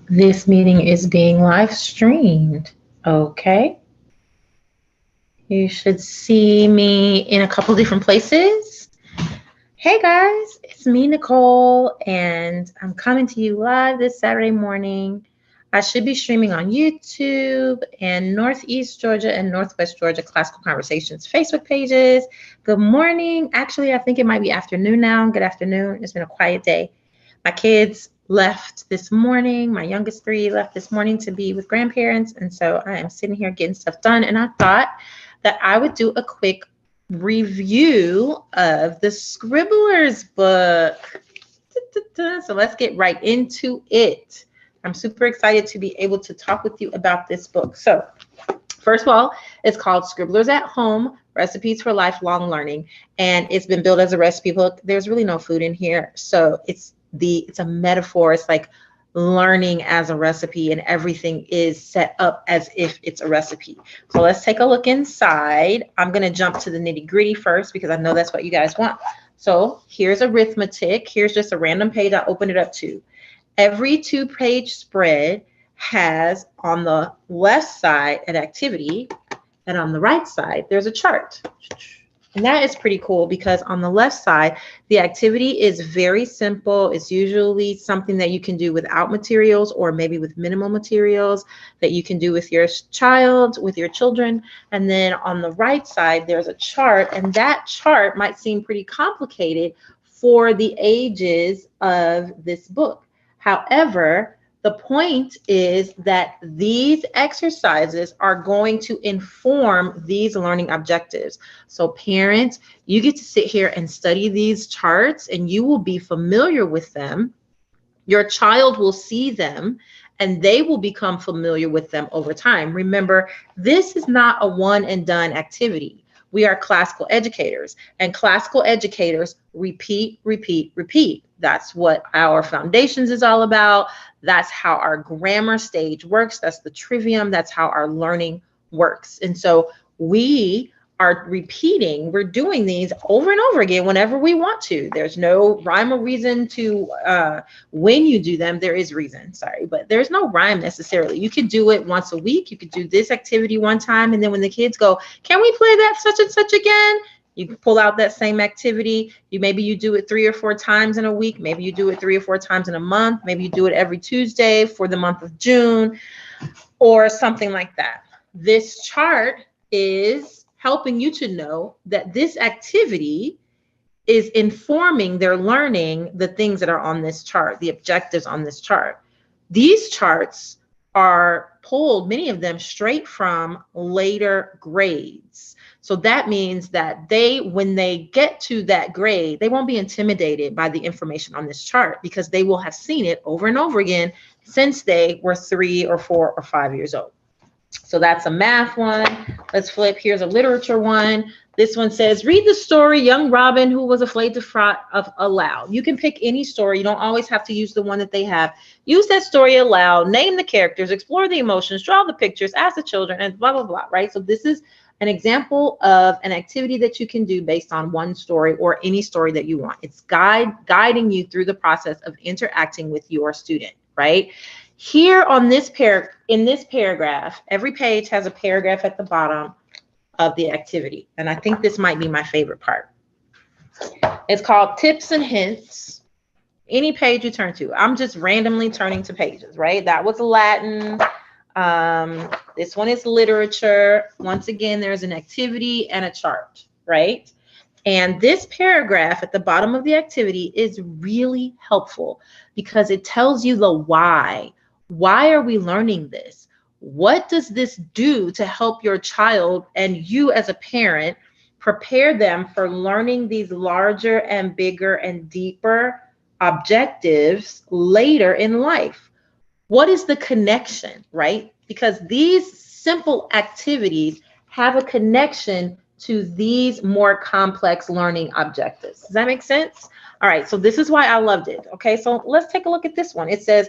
This meeting is being live streamed. Okay. You should see me in a couple different places. Hey guys, it's me, Nicole, and I'm coming to you live this Saturday morning. I should be streaming on YouTube and Northeast Georgia and Northwest Georgia Classical Conversations Facebook pages. Good morning. Actually, I think it might be afternoon now. Good afternoon. It's been a quiet day. My kids left this morning. My youngest three left this morning to be with grandparents. And so I am sitting here getting stuff done. And I thought that I would do a quick review of the Scribblers book. So let's get right into it. I'm super excited to be able to talk with you about this book. So first of all, it's called Scribblers at Home, Recipes for Lifelong Learning. And it's been built as a recipe book. There's really no food in here. So it's a metaphor. It's like learning as a recipe, and everything is set up as if it's a recipe. So let's take a look inside. I'm going to jump to the nitty gritty first because I know that's what you guys want. So here's arithmetic. Here's just a random page I opened it up to. Every 2-page spread has on the left side an activity, and on the right side there's a chart. And that is pretty cool because on the left side, the activity is very simple. It's usually something that you can do without materials or maybe with minimal materials that you can do with your child, with your children. And then on the right side, there's a chart, and that chart might seem pretty complicated for the ages of this book. However, the point is that these exercises are going to inform these learning objectives. So parents, you get to sit here and study these charts and you will be familiar with them. Your child will see them and they will become familiar with them over time. Remember, this is not a one and done activity. We are classical educators, and classical educators repeat, repeat, repeat. That's what our foundations is all about. That's how our grammar stage works. That's the trivium. That's how our learning works. And so we are repeating, we're doing these over and over again whenever we want to. There's no rhyme or reason to when you do them. There is reason, sorry, but there's no rhyme necessarily. You could do it once a week. You could do this activity one time, and then when the kids go, can we play that such and such again? You can pull out that same activity. Maybe you do it 3 or 4 times in a week. Maybe you do it 3 or 4 times in a month. Maybe you do it every Tuesday for the month of June or something like that. This chart is helping you to know that this activity is informing their learning, the things that are on this chart, the objectives on this chart. These charts are pulled, many of them, straight from later grades. So that means that when they get to that grade, they won't be intimidated by the information on this chart because they will have seen it over and over again since they were 3 or 4 or 5 years old. So that's a math one. Let's flip. Here's a literature one. This one says, read the story, Young Robin Who Was Afraid to Fly aloud. You can pick any story. You don't always have to use the one that they have. Use that story aloud, name the characters, explore the emotions, draw the pictures, ask the children, and blah, blah, blah, right? So this is an example of an activity that you can do based on one story or any story that you want. It's guiding you through the process of interacting with your student, right? Here on this in this paragraph, every page has a paragraph at the bottom of the activity. And I think this might be my favorite part. It's called Tips and Hints. Any page you turn to. I'm just randomly turning to pages, right? That was Latin. This one is literature. Once again, there's an activity and a chart, right? And this paragraph at the bottom of the activity is really helpful because it tells you the why. Why are we learning this? What does this do to help your child and you as a parent prepare them for learning these larger and bigger and deeper objectives later in life? What is the connection, right? Because these simple activities have a connection to these more complex learning objectives. Does that make sense? All right, so this is why I loved it. Okay, so let's take a look at this one. It says,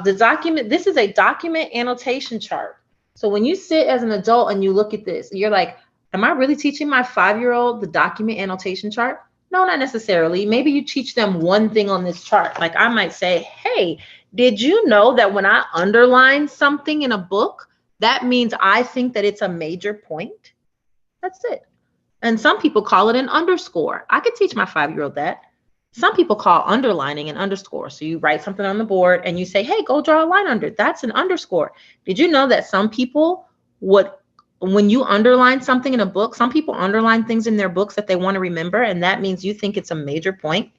this is a document annotation chart. So when you sit as an adult and you look at this, you're like, am I really teaching my 5-year-old the document annotation chart? No, not necessarily. Maybe you teach them one thing on this chart. Like I might say, hey, Did you know that when I underline something in a book, that means I think that it's a major point? That's it. And some people call it an underscore. I could teach my 5-year-old that. Some people call underlining an underscore. So you write something on the board and you say, hey, go draw a line under it. That's an underscore. Did you know that some people would, when you underline something in a book, some people underline things in their books that they want to remember, and that means you think it's a major point?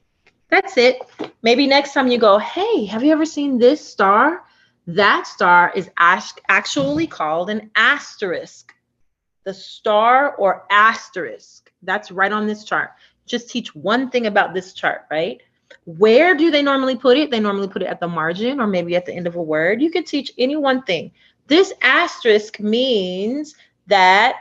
That's it. Maybe next time you go, hey, have you ever seen this star? That star is actually called an asterisk. The star or asterisk. That's right on this chart. Just teach one thing about this chart, right? Where do they normally put it? They normally put it at the margin or maybe at the end of a word. You could teach any one thing. This asterisk means that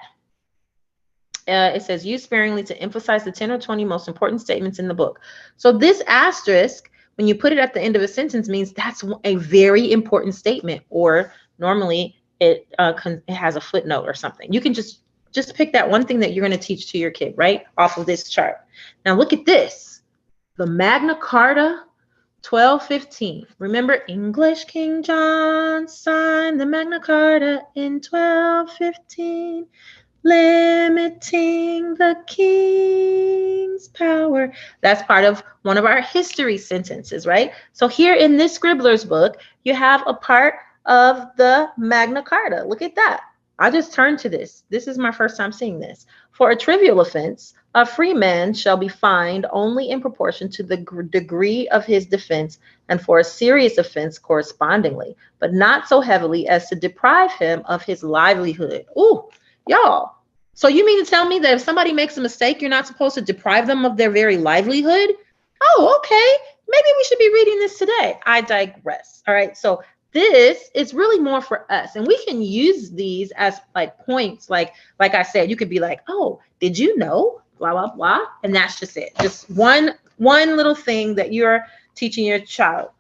it says use sparingly to emphasize the 10 or 20 most important statements in the book. So this asterisk, when you put it at the end of a sentence, means that's a very important statement, or normally it has a footnote or something. You can just pick that one thing that you're going to teach to your kid, right, off of this chart. Now look at this. The Magna Carta, 1215. Remember, English King John signed the Magna Carta in 1215. Limiting the king's power. That's part of one of our history sentences, right? So here in this Scribbler's book, you have a part of the Magna Carta. Look at that. I just turned to this. This is my first time seeing this. For a trivial offense, a free man shall be fined only in proportion to the degree of his defense, and for a serious offense correspondingly, but not so heavily as to deprive him of his livelihood. Ooh, y'all. So you mean to tell me that if somebody makes a mistake, you're not supposed to deprive them of their very livelihood? Oh, okay. Maybe we should be reading this today. I digress. All right. So this is really more for us, and we can use these as like points. Like I said, you could be like, oh, did you know? Blah, blah, blah. And that's just it. Just one little thing that you're teaching your child.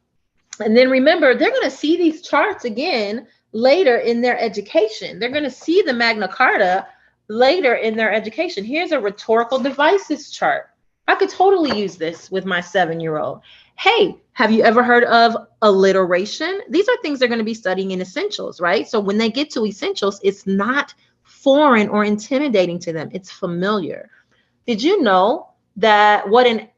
And then remember, they're going to see these charts again later in their education. They're going to see the Magna Carta later in their education. Here's a rhetorical devices chart. I could totally use this with my 7-year-old. Hey, have you ever heard of alliteration? These are things they're going to be studying in essentials, right? So when they get to essentials, it's not foreign or intimidating to them. It's familiar. Did you know that I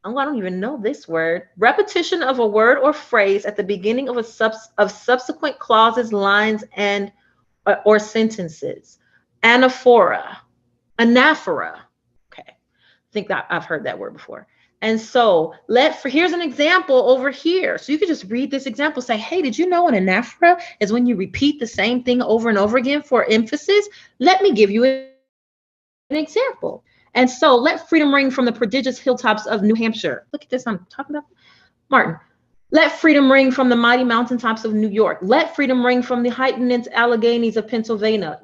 don't even know this word. Repetition of a word or phrase at the beginning of subsequent clauses, lines, and or sentences. Anaphora. Okay, I think that I've heard that word before. And so here's an example over here. So you could just read this example, say, hey, did you know an anaphora is when you repeat the same thing over and over again for emphasis? Let me give you an example. And so let freedom ring from the prodigious hilltops of New Hampshire. Look at this, I'm talking about Martin. Let freedom ring from the mighty mountaintops of New York. Let freedom ring from the heightened Alleghenies of Pennsylvania.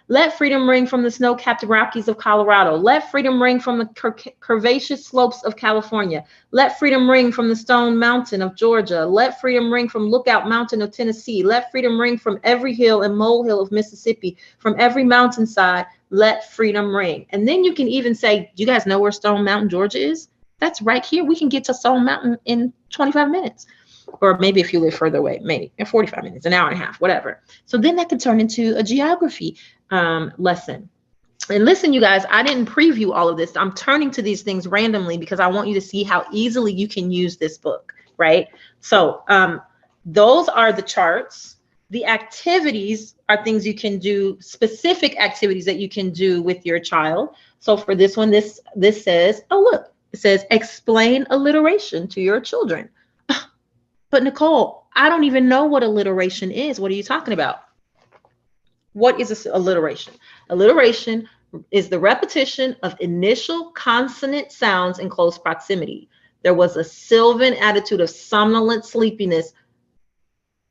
Let freedom ring from the snow-capped Rockies of Colorado. Let freedom ring from the curvaceous slopes of California. Let freedom ring from the Stone Mountain of Georgia. Let freedom ring from Lookout Mountain of Tennessee. Let freedom ring from every hill and molehill of Mississippi. From every mountainside, let freedom ring. And then you can even say, do you guys know where Stone Mountain, Georgia is? That's right here. We can get to Stone Mountain in 25 minutes. Or maybe if you live further away, maybe in 45 minutes, an hour and a half, whatever. So then that could turn into a geography lesson. And listen, you guys, I didn't preview all of this. I'm turning to these things randomly because I want you to see how easily you can use this book, right? So those are the charts. The activities are things you can do, specific activities that you can do with your child. So for this one, this says, oh, look. It says, explain alliteration to your children. But Nicole, I don't even know what alliteration is. What are you talking about? What is alliteration? Alliteration is the repetition of initial consonant sounds in close proximity. There was a sylvan attitude of somnolent sleepiness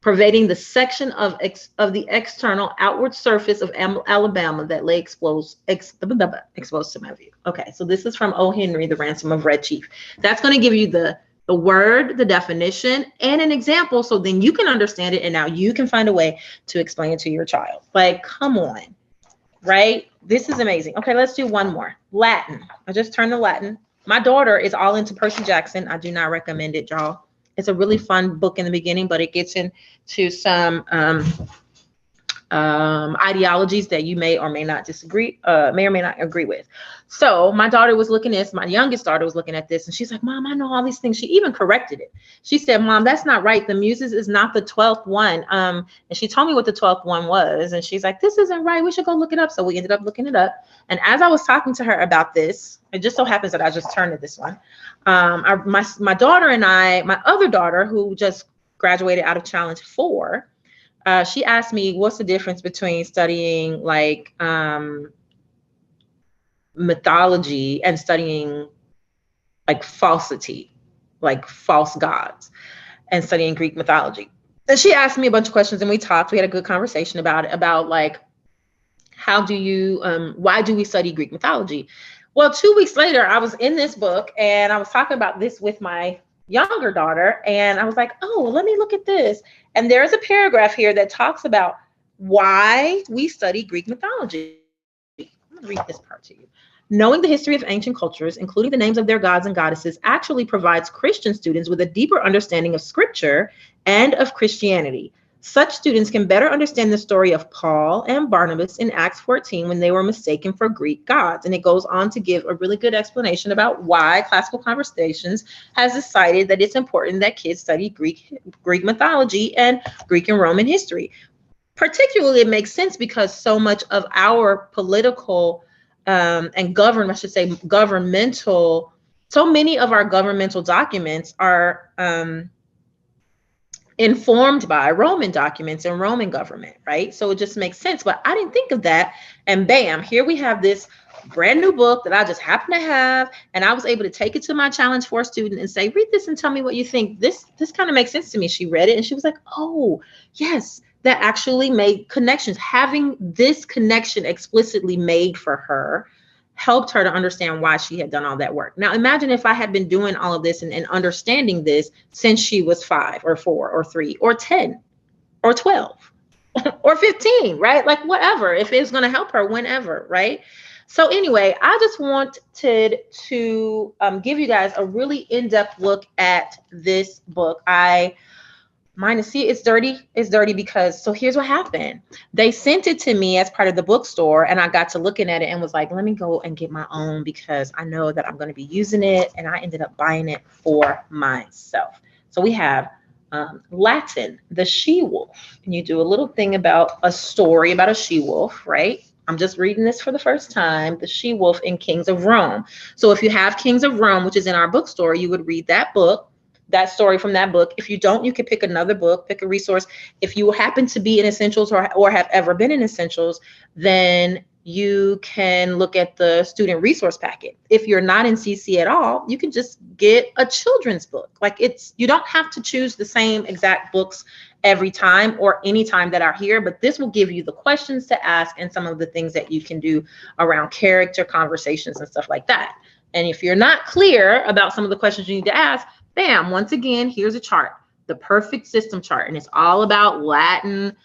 pervading the section of the external outward surface of Alabama that lay exposed to my view. Okay, so this is from O. Henry, The Ransom of Red Chief. That's going to give you the word, the definition, and an example, so then you can understand it, and now you can find a way to explain it to your child. Like, come on, right? This is amazing. Okay, let's do one more. Latin. I just turned to Latin. My daughter is all into Percy Jackson. I do not recommend it, y'all. It's a really fun book in the beginning, but it gets into some ideologies that you may or may not may or may not agree with. So my daughter was looking at this, my youngest daughter was looking at this, and she's like, Mom, I know all these things. She even corrected it. She said, Mom, that's not right. The Muses is not the 12th one. And she told me what the 12th one was. And she's like, this isn't right. We should go look it up. So we ended up looking it up. And as I was talking to her about this, it just so happens that I just turned to this one. My daughter and I, my other daughter, who just graduated out of Challenge 4, she asked me, what's the difference between studying like mythology and studying like falsity, like false gods, and studying Greek mythology. And she asked me a bunch of questions, and we talked. We had a good conversation about it, about like, how do you, why do we study Greek mythology? Well, 2 weeks later, I was in this book and I was talking about this with my younger daughter, and I was like, oh, let me look at this. And there's a paragraph here that talks about why we study Greek mythology. I'm going to read this part to you. Knowing the history of ancient cultures, including the names of their gods and goddesses, actually provides Christian students with a deeper understanding of scripture and of Christianity. Such students can better understand the story of Paul and Barnabas in Acts 14 when they were mistaken for Greek gods. And it goes on to give a really good explanation about why Classical Conversations has decided that it's important that kids study Greek mythology and Greek and Roman history. Particularly, it makes sense because so much of our political and governmental, so many of our governmental documents are informed by Roman documents and Roman government, right? So it just makes sense. But I didn't think of that. And bam, here we have this brand new book that I just happen to have. And I was able to take it to my Challenge 4 student and say, read this and tell me what you think. This kind of makes sense to me. She read it and she was like, oh, yes, that actually made connections. Having this connection explicitly made for her helped her to understand why she had done all that work. Now, imagine if I had been doing all of this and understanding this since she was 5 or 4 or 3 or 10 or 12 or 15, right? Like whatever, if it's going to help her whenever, right? So anyway, I just wanted to give you guys a really in-depth look at this book. See, it's dirty. It's dirty because, so here's what happened. They sent it to me as part of the bookstore, and I got to looking at it and was like, let me go and get my own because I know that I'm going to be using it. And I ended up buying it for myself. So we have Latin, the she-wolf. And you do a little thing about a story about a she-wolf, right? I'm just reading this for the first time, the she-wolf in Kings of Rome. So if you have Kings of Rome, which is in our bookstore, you would read that book. That story from that book. If you don't, you can pick another book, pick a resource. If you happen to be in Essentials or have ever been in Essentials, then you can look at the student resource packet. If you're not in CC at all, you can just get a children's book. Like you don't have to choose the same exact books every time or any time that are here, but this will give you the questions to ask and some of the things that you can do around character conversations and stuff like that. And if you're not clear about some of the questions you need to ask, bam, once again, here's a chart, the perfect system chart. And it's all about Latin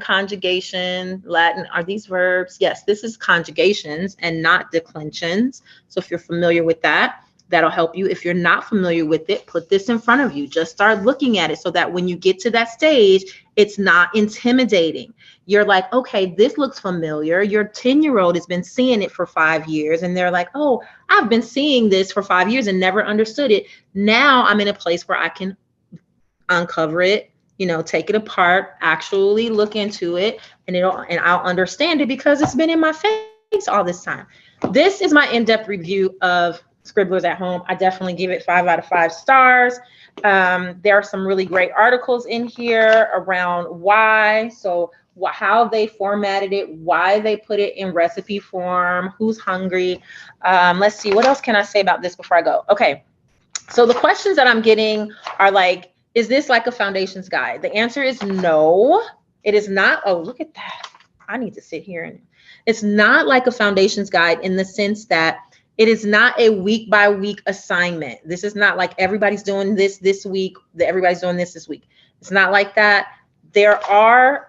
conjugation, Latin, are these verbs? Yes, this is conjugations and not declensions. So if you're familiar with that, that'll help you. If you're not familiar with it, put this in front of you. Just start looking at it so that when you get to that stage, it's not intimidating. You're like, okay, this looks familiar. Your 10-year-old has been seeing it for 5 years. And they're like, oh, I've been seeing this for 5 years and never understood it. Now I'm in a place where I can uncover it, take it apart, actually look into it, and I'll understand it because it's been in my face all this time. This is my in-depth review of Scribblers at Home. I definitely give it 5 out of 5 stars. There are some really great articles in here around why, how they formatted it, why they put it in recipe form, who's hungry. Let's see, what else can I say about this before I go? Okay, so the questions that I'm getting are like, is this like a foundations guide? The answer is no, it is not. Oh, look at that. I need to sit here and it's not like a foundations guide in the sense that it is not a week by week assignment. This is not like everybody's doing this week, everybody's doing this week. It's not like that. There are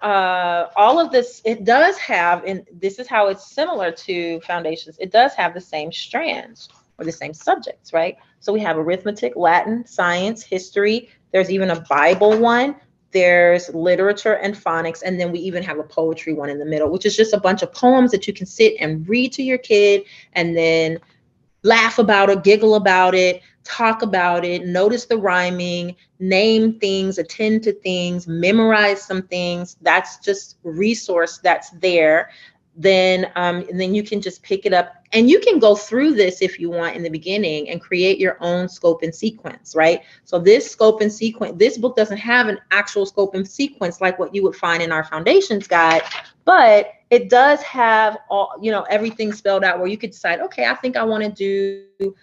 all of this, it does have, and this is how it's similar to foundations, it does have the same strands or the same subjects, right? So we have arithmetic, Latin, science, history, There's even a Bible one. There's literature and phonics. And then we even have a poetry one in the middle, which is just a bunch of poems that you can sit and read to your kid and then laugh about it, giggle about it, talk about it, notice the rhyming, name things, attend to things, memorize some things. That's just resource that's there. And then you can just pick it up and you can go through this if you want in the beginning and create your own scope and sequence, right? So this scope and sequence, this book doesn't have an actual scope and sequence like what you would find in our foundations guide, but it does have all, you know, everything spelled out where you could decide, okay, I think I want to do,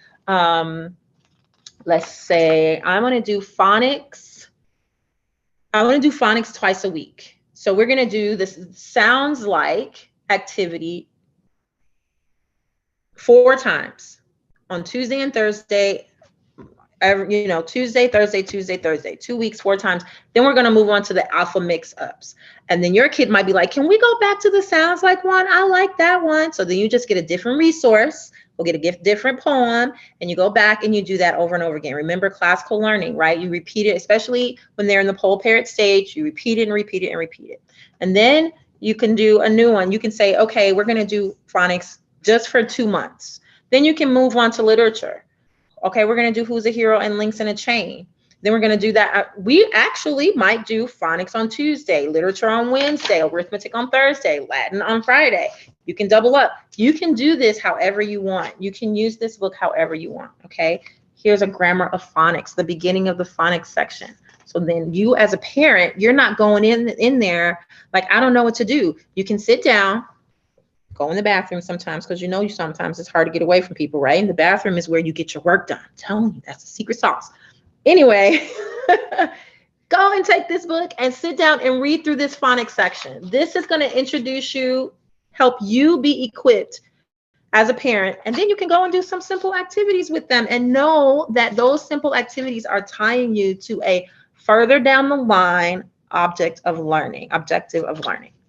let's say I want to do phonics. I want to do phonics twice a week. So we're going to do this sounds like activity 4 times on Tuesday and Thursday, you know, Tuesday, Thursday, 2 weeks, 4 times. Then we're going to move on to the alpha mix ups. And then your kid might be like, can we go back to the sounds like one? I like that one. So then you just get a different resource. We'll get a different poem and you go back and you do that over and over again. Remember classical learning, right? You repeat it, especially when they're in the pole parrot stage, you repeat it and repeat it and repeat it. And then you can do a new one. You can say, okay, we're going to do phonics just for 2 months. Then you can move on to literature. Okay, we're going to do Who's a Hero and Links in a Chain. Then we're going to do that. We actually might do phonics on Tuesday, literature on Wednesday, arithmetic on Thursday, Latin on Friday. You can double up. You can do this however you want. You can use this book however you want, okay? Here's a grammar of phonics, the beginning of the phonics section. So then you as a parent, you're not going in there like, I don't know what to do. You can sit down, go in the bathroom sometimes, because you know sometimes it's hard to get away from people, right? And the bathroom is where you get your work done. I'm telling you, that's the secret sauce. Anyway, go and take this book and sit down and read through this phonics section. This is going to introduce you, help you be equipped as a parent, and then you can go and do some simple activities with them and know that those simple activities are tying you to a further down the line objective of learning.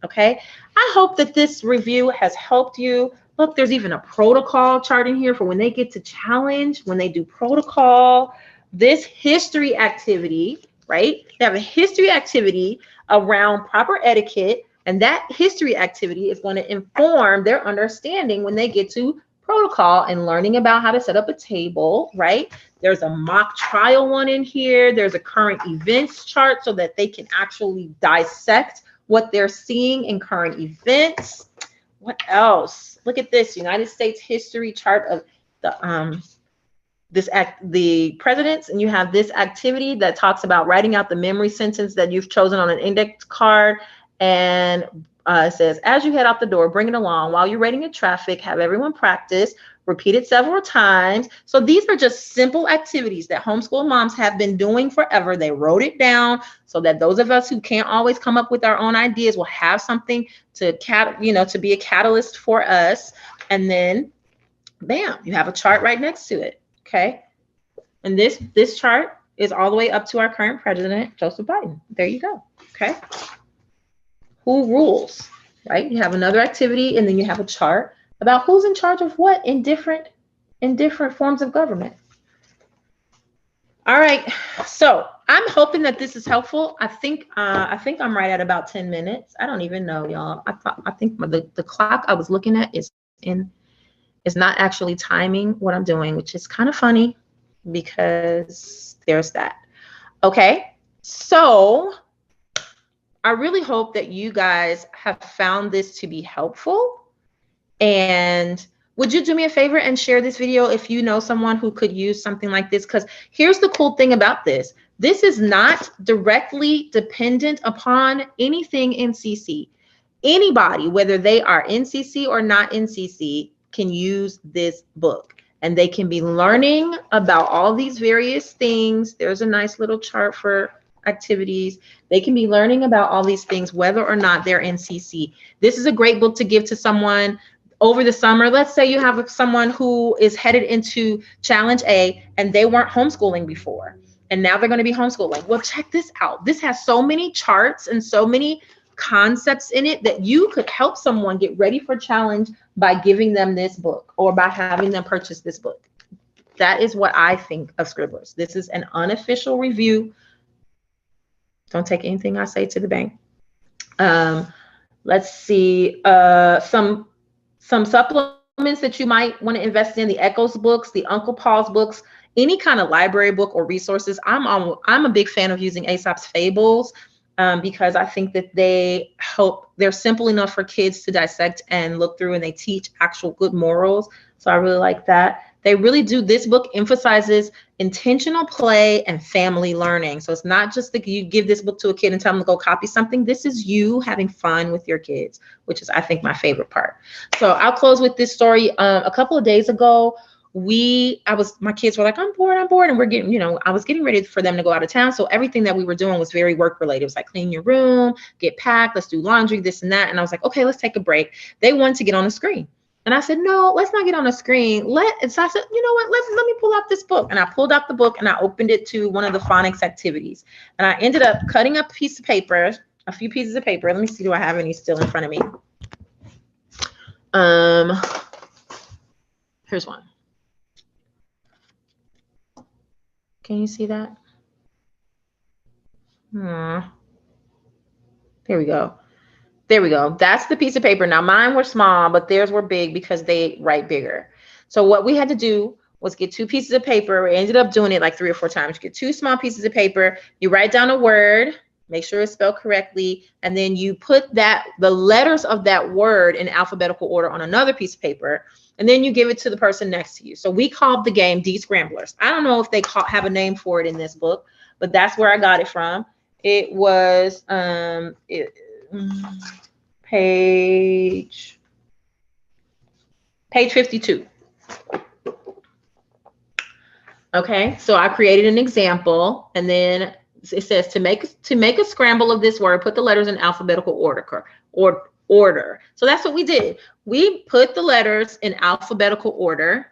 Okay, I hope that this review has helped you. Look, there's even a protocol chart in here for when they get to challenge, when they do protocol. This history activity, right? They have a history activity around proper etiquette, and that history activity is going to inform their understanding when they get to protocol and learning about how to set up a table, right? There's a mock trial one in here. There's a current events chart so that they can actually dissect what they're seeing in current events. What else? Look at this United States history chart of the the presidents, and you have this activity that talks about writing out the memory sentence that you've chosen on an index card. And it says, as you head out the door, bring it along. While you're waiting in traffic, have everyone practice, repeat it several times. So these are just simple activities that homeschool moms have been doing forever. They wrote it down so that those of us who can't always come up with our own ideas will have something to to be a catalyst for us. And then bam, you have a chart right next to it. Okay. And this chart is all the way up to our current president, Joseph Biden. There you go. Okay. Who rules, right? You have another activity, and then you have a chart about who's in charge of what in different forms of government. All right, so I'm hoping that this is helpful. I think I'm right at about 10 minutes. I don't even know, y'all. I think the clock I was looking at is not actually timing what I'm doing, which is kind of funny because there's that. Okay, so I really hope that you guys have found this to be helpful. And would you do me a favor and share this video if you know someone who could use something like this? Because here's the cool thing about this. This is not directly dependent upon anything in CC. Anybody, whether they are in CC or not in CC, can use this book. And they can be learning about all these various things. There's a nice little chart for activities. They can be learning about all these things, whether or not they're in CC. This is a great book to give to someone over the summer. Let's say you have someone who is headed into Challenge A and they weren't homeschooling before, and now they're going to be homeschooling. Well, check this out. This has so many charts and so many concepts in it that you could help someone get ready for challenge by giving them this book or by having them purchase this book. That is what I think of Scribblers. This is an unofficial review. Don't take anything I say to the bank. Let's see, some supplements that you might want to invest in: the Echoes books, the Uncle Paul's books, any kind of library book or resources. I'm a big fan of using Aesop's Fables, because I think that they're simple enough for kids to dissect and look through, and they teach actual good morals. So I really like that. They really do. This book emphasizes intentional play and family learning. So it's not just that you give this book to a kid and tell them to go copy something. This is you having fun with your kids, which is, I think, my favorite part. So I'll close with this story. A couple of days ago, my kids were like, I'm bored. And we're getting, I was getting ready for them to go out of town. So everything that we were doing was very work related. It was like, clean your room, get packed, let's do laundry, this and that. And I was like, okay, let's take a break. They wanted to get on the screen. And I said, no, let's not get on the screen. So I said, you know what, let me pull out this book. And I pulled out the book and I opened it to one of the phonics activities. And I ended up cutting up a few pieces of paper. Let me see, do I have any still in front of me? Here's one. Can you see that? There we go. There we go. That's the piece of paper. Now mine were small, but theirs were big because they write bigger. So what we had to do was get 2 pieces of paper. We ended up doing it like 3 or 4 times. You get 2 small pieces of paper. You write down a word, make sure it's spelled correctly, and then you put the letters of that word in alphabetical order on another piece of paper, and then you give it to the person next to you. So we called the game D-Scramblers. I don't know if they have a name for it in this book, but that's where I got it from. It was page 52. Okay, so I created an example, and then it says to make a scramble of this word, put the letters in alphabetical order. So that's what we did. We put the letters in alphabetical order,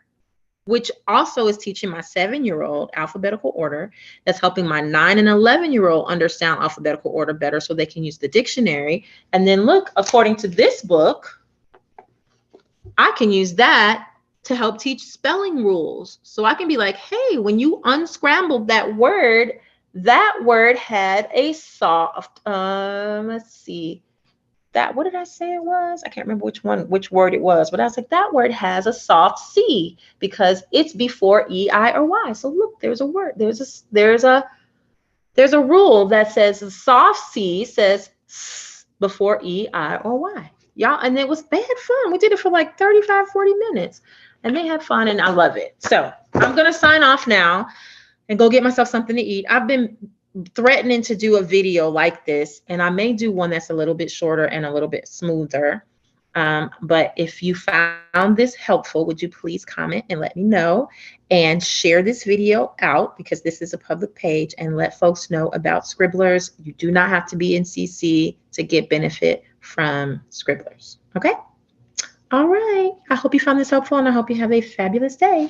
which also is teaching my 7-year-old alphabetical order. That's helping my 9 and 11-year-old understand alphabetical order better so they can use the dictionary. And then look, according to this book, I can use that to help teach spelling rules. So I can be like, hey, when you unscrambled that word had a soft, let's see. What did I say it was? I can't remember which word it was, but I was like, that word has a soft C because it's before E, I, or Y. So look, there's a word. There's a rule that says the soft C says S before E, I, or Y. Y'all, and they had fun. We did it for like 35, 40 minutes, and they had fun, and I love it. So I'm going to sign off now and go get myself something to eat. I've been threatening to do a video like this, and I may do one that's a little bit shorter and a little bit smoother. But if you found this helpful, would you please comment and let me know, and share this video out because this is a public page, and let folks know about Scribblers. You do not have to be in CC to get benefit from Scribblers. Okay? All right. I hope you found this helpful, and I hope you have a fabulous day.